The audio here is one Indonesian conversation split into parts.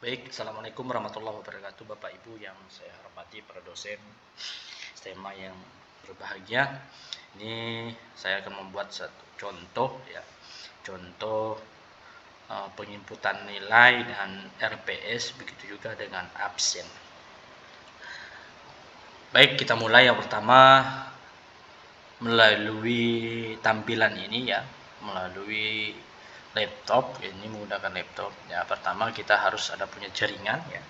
Baik, Assalamualaikum warahmatullahi wabarakatuh Bapak Ibu yang saya hormati, para dosen STEMA yang berbahagia. Ini saya akan membuat satu contoh ya, contoh penginputan nilai dan RPS, begitu juga dengan absen. Baik, kita mulai. Yang pertama melalui tampilan ini ya, melalui laptop. Ini menggunakan laptop ya. Pertama kita harus ada punya jaringan ya.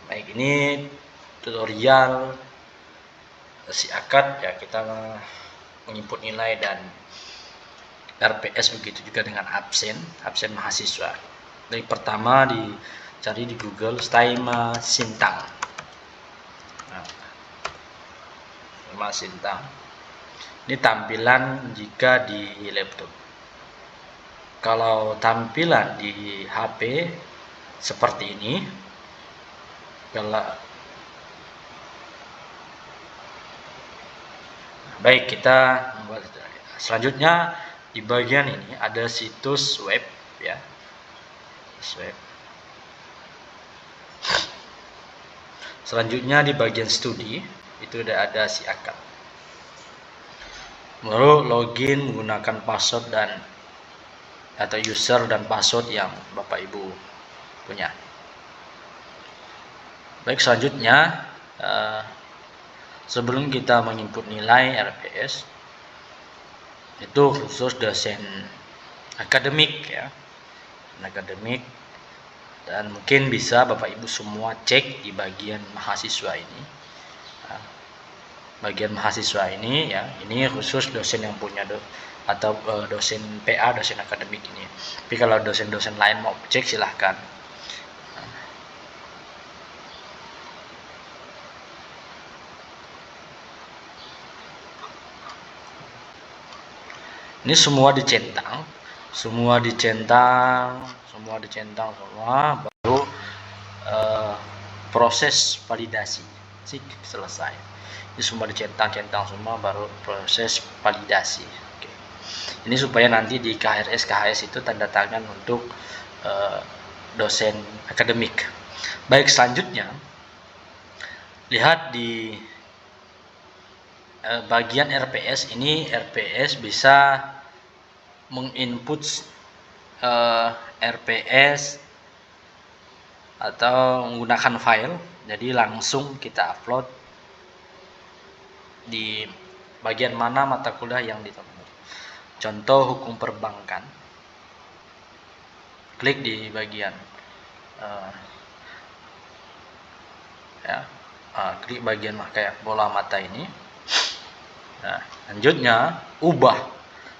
Baik, ini tutorial si akad ya, kita menginput nilai dan RPS, begitu juga dengan absen mahasiswa. Baik, pertama dicari di Google STEMA Sintang. Nah, STEMA Sintang. Ini tampilan jika di laptop. Kalau tampilan di HP seperti ini, baik, kita membuat selanjutnya di bagian ini ada situs web ya, web. Selanjutnya di bagian studi itu ada si akad. Lalu login menggunakan password atau user dan password yang Bapak Ibu punya. Baik, selanjutnya sebelum kita menginput nilai RPS, itu khusus dosen akademik ya, akademik, dan mungkin bisa Bapak Ibu semua cek di bagian mahasiswa ini. Bagian mahasiswa ini ya, ini khusus dosen yang punya atau dosen PA, dosen akademik ini. Tapi kalau dosen-dosen lain mau cek, silahkan. Ini semua dicentang, baru proses validasi selesai. Ini semua dicentang semua, baru proses validasi. Oke. Ini supaya nanti di KHS itu tanda tangan untuk dosen akademik. Baik, selanjutnya lihat di bagian RPS ini. RPS bisa menginput RPS atau menggunakan file, jadi langsung kita upload di bagian mana mata kuliah yang ditempuh. Contoh hukum perbankan, klik di bagian klik bagian kayak bola mata ini. Nah, selanjutnya ubah.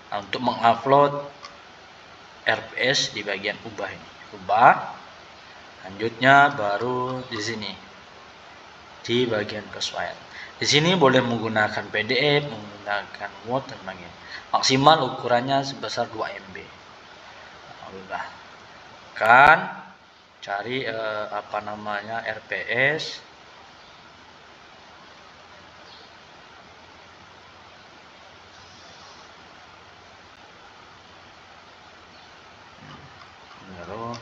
Nah, untuk mengupload RPS di bagian ubah ini, ubah. Selanjutnya baru di sini di bagian kesesuaian. Di sini boleh menggunakan PDF, menggunakan Word dan sebagainya. Maksimal ukurannya sebesar 2 MB. Udah. Kan cari RPS. Baru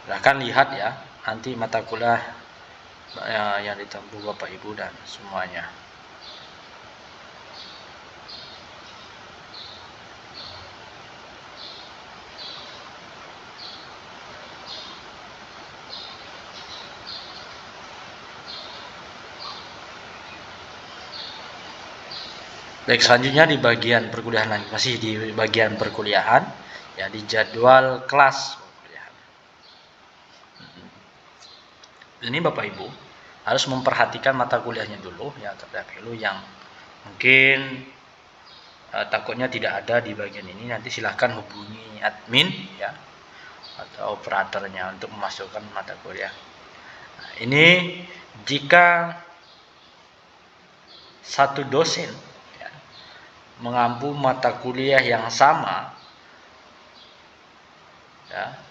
silahkan lihat ya, nanti mata kuliah yang ditempuh Bapak Ibu dan semuanya. Baik, selanjutnya di bagian perkuliahan, masih di bagian perkuliahan ya, di jadwal kelas perkuliahan. Ini Bapak Ibu harus memperhatikan mata kuliahnya dulu ya, terlebih dahulu yang mungkin takutnya tidak ada di bagian ini. Nanti silahkan hubungi admin ya atau operatornya untuk memasukkan mata kuliah. Nah, ini jika satu dosen ya, mengampu mata kuliah yang sama ya,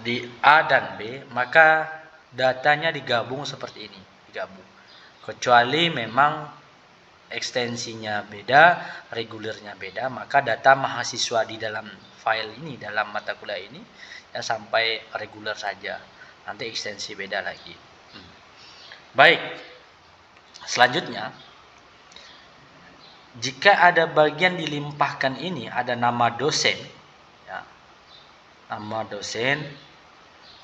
di A dan B, maka datanya digabung seperti ini, digabung. Kecuali memang ekstensinya beda, regulernya beda, maka data mahasiswa di dalam file ini, dalam mata kuliah ini ya sampai reguler saja. Nanti ekstensi beda lagi. Baik. Selanjutnya, jika ada bagian dilimpahkan ini ada nama dosen, ya, nama dosen,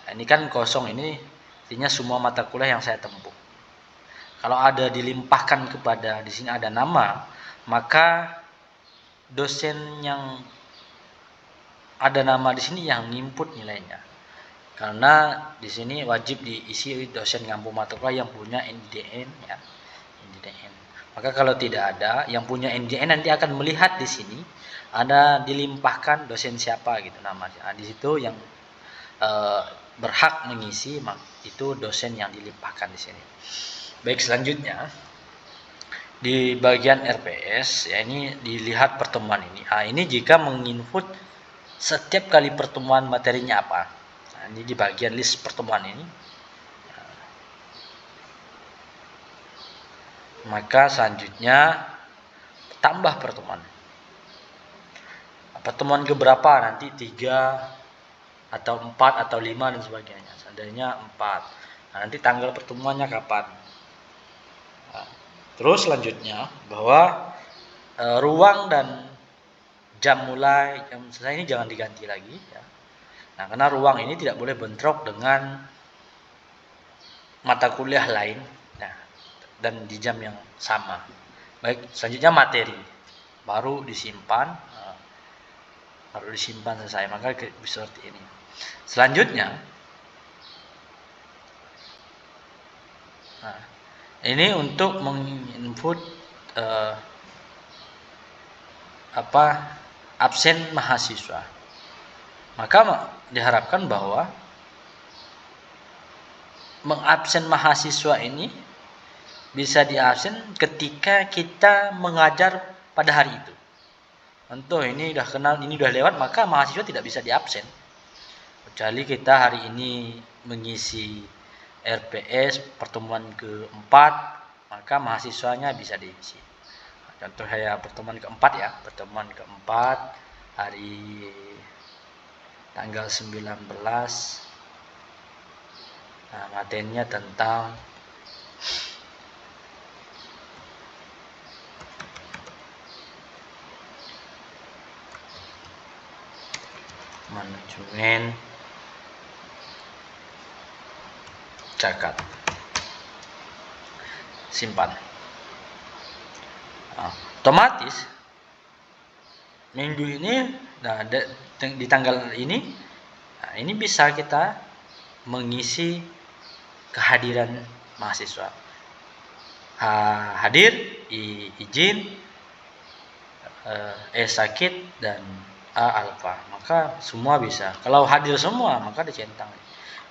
ini kan kosong, ini artinya semua mata kuliah yang saya tempuh. Kalau ada dilimpahkan kepada di sini ada nama, maka dosen yang ada nama di sini yang input nilainya. Karena di sini wajib diisi dosen ngampu mata kuliah yang punya NDN, ya. NDN. Maka kalau tidak ada yang punya NDN nanti akan melihat di sini ada dilimpahkan dosen siapa gitu namanya. Nah, di situ yang berhak mengisi itu dosen yang dilimpahkan di sini. Baik, selanjutnya di bagian RPS ya, ini dilihat pertemuan ini. Nah, ini jika menginput setiap kali pertemuan materinya apa. Nah, ini di bagian list pertemuan ini. Maka selanjutnya tambah pertemuan. Pertemuan keberapa nanti 3 atau 4 atau 5 dan sebagainya. Seandainya 4. Nah, nanti tanggal pertemuannya kapan. Nah, terus selanjutnya bahwa ruang dan jam mulai, jam selesai ini jangan diganti lagi ya. Nah, karena ruang ini tidak boleh bentrok dengan mata kuliah lain, nah, dan di jam yang sama. Baik, selanjutnya materi baru disimpan, selesai, maka seperti ini. Selanjutnya, nah, ini untuk menginput absen mahasiswa. Maka diharapkan bahwa mengabsen mahasiswa ini bisa diabsen ketika kita mengajar pada hari itu. Tentu ini udah kenal, ini udah lewat, maka mahasiswa tidak bisa diabsen. Kecuali kita hari ini mengisi RPS pertemuan keempat, maka mahasiswanya bisa diisi. Contoh saya pertemuan keempat ya, pertemuan keempat hari tanggal 19. Nah, materinya tentang manajemen zakat. Simpan. Nah, otomatis minggu ini, nah, di tanggal ini, nah, ini bisa kita mengisi kehadiran mahasiswa. Hadir, izin, sakit, dan alfa. Maka semua bisa. Kalau hadir semua, maka dicentang.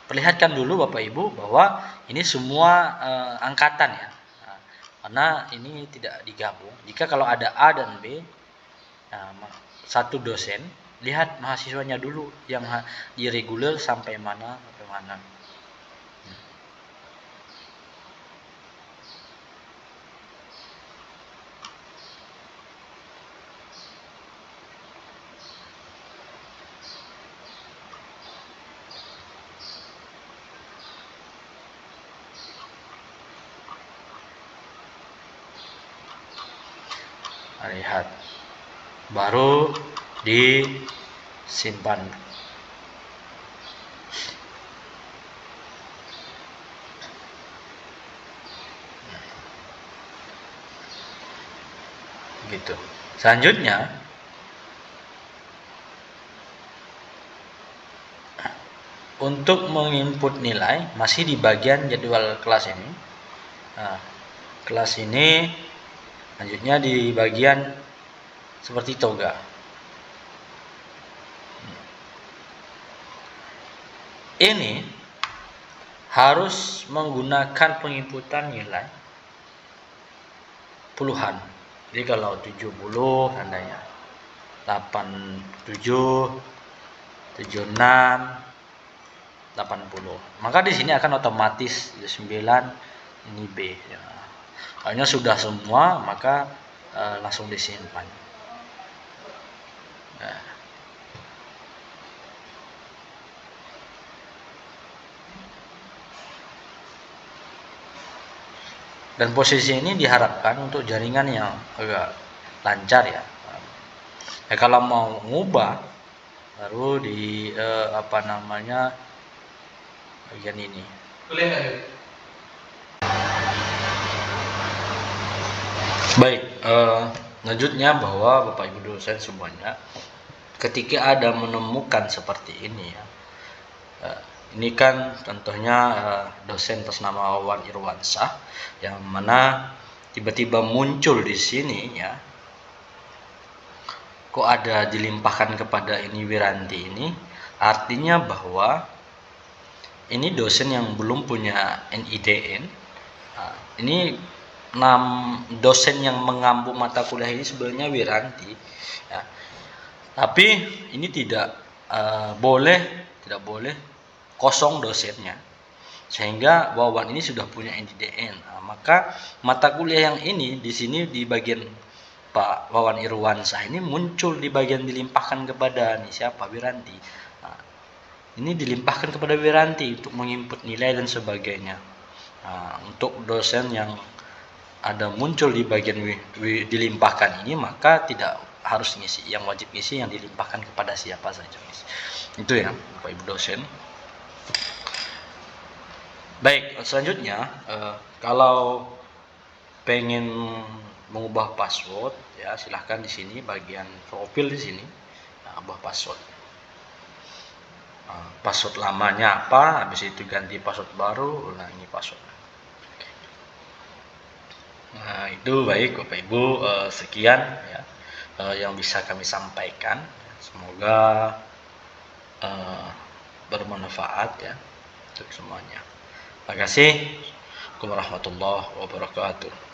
Perlihatkan dulu Bapak Ibu bahwa ini semua angkatan ya. Nah, karena ini tidak digabung. Jika kalau ada A dan B, nah, satu dosen, lihat mahasiswanya dulu yang di reguler sampai mana. Lihat, baru disimpan. Gitu. Selanjutnya, untuk menginput nilai masih di bagian jadwal kelas ini. Nah, kelas ini selanjutnya di bagian seperti toga. Ini harus menggunakan penginputan nilai puluhan. Jadi kalau 70 tandanya 87, 76, 80. Maka di sini akan otomatis 9 ini B. Ya. Hanya sudah semua, maka langsung disimpan. Nah. Dan posisi ini diharapkan untuk jaringan yang agak lancar ya. Kalau mau ngubah, baru di bagian ini. Baik, lanjutnya bahwa Bapak Ibu dosen semuanya, ketika ada menemukan seperti ini ya, ini kan contohnya dosen atas nama Wawan Irwansyah, yang mana tiba-tiba muncul di sini ya, kok ada dilimpahkan kepada ini Wiranti ini, artinya bahwa ini dosen yang belum punya NIDN. Ini dosen yang mengampu mata kuliah ini sebenarnya Wiranti ya. Tapi ini tidak boleh kosong dosennya, sehingga Wawan ini sudah punya NIDN. Maka mata kuliah yang ini di sini di bagian Pak Wawan Irwansyah ini muncul di bagian dilimpahkan kepada siapa, Wiranti. Ini dilimpahkan kepada Wiranti untuk menginput nilai dan sebagainya. Untuk dosen yang ada muncul di bagian dilimpahkan ini, maka tidak harus ngisi, yang wajib ngisi yang dilimpahkan kepada siapa saja. Itu ya Bapak Ibu dosen. Baik, selanjutnya kalau pengen mengubah password ya, silahkan di sini bagian profil di sini, ubah password. Password lamanya apa, habis itu ganti password baru, ulangi password. Nah, itu baik Bapak Ibu, sekian ya yang bisa kami sampaikan. Semoga bermanfaat ya untuk semuanya. Terima kasih. Assalamualaikum warahmatullahi wabarakatuh.